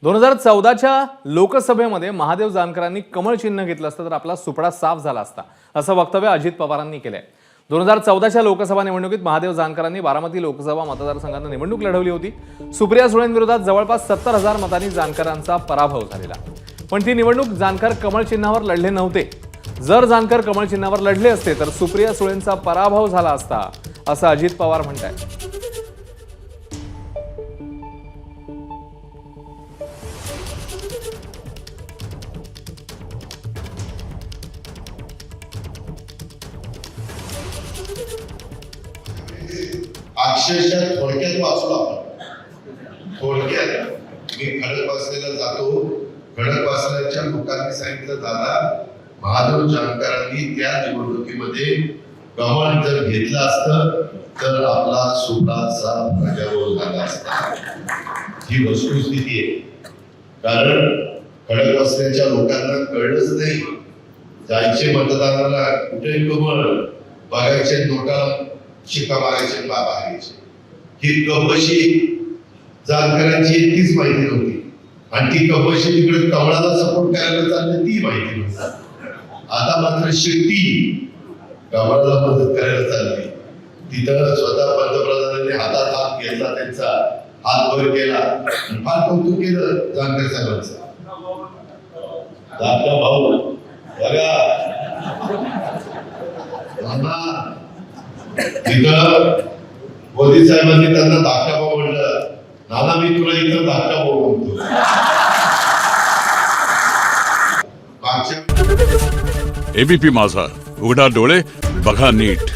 2014च्या लोकसभेमध्ये महादेव जानकरांनी कमळ चिन्ह घेतलं असतं तर आपला सुपडा साफ झाला असता, असं वक्तव्य अजित पवारांनी केलंय। 2014च्या लोकसभा निवडणुकीत महादेव जानकरांनी बारामती लोकसभा मतदारसंघातून निवडणूक लढवली होती। सुप्रिया सुळेंविरोधात जवळपास 70,000 मतांनी जानकरांचा पराभव झालेला, पण ती निवडणूक जानकर कमळ चिन्हावर लढले नव्हते। जर जानकर कमळ चिन्हावर लढले असते तर सुप्रिया सुळेंचा पराभव झाला असता, असं अजित पवार म्हणतात। अक्षरशः थोडक्यात वाचलो आपण। थोडक्यात मी खडकवासलेला जातो, खडकवासल्याच्या लोकांनी सांगितलं, दादा महादेव जानकरांनी त्या निवडणुकीमध्ये कमळ जर घेतलं असतं तर आपला सुपडाचा पराभव झाला असता। ही वस्तुस्थिती आहे। कारण खडकवासल्याच्या लोकांना कळलंच नाही, जायचे मतदानाला कुठे कमळ बघायचे, नोटा शिक्का मारायचे, बाबा घ्यायचे। ही कपशी जानकरांची इतकीच माहिती नव्हती, आणि ती कपशी तिकडे कमळाला सपोर्ट करायला चालली ती माहिती नव्हती। आता मात्र शेट्टी कमळाला मदत करायला चालली। तिथं स्वतः पंतप्रधानांनी हातात हात घेतला, त्यांचा हात वर केला, फार कौतुक केलं जानकर साहेबांचं। दादा भाऊ बघा तिथं मोदी साहेबांनी त्यांना धाकटा भाऊ म्हणलं, नाना मी तुला इथं धाकटा भाऊ म्हणतो। एबीपी माझा, उघडा डोळे बघा नीट।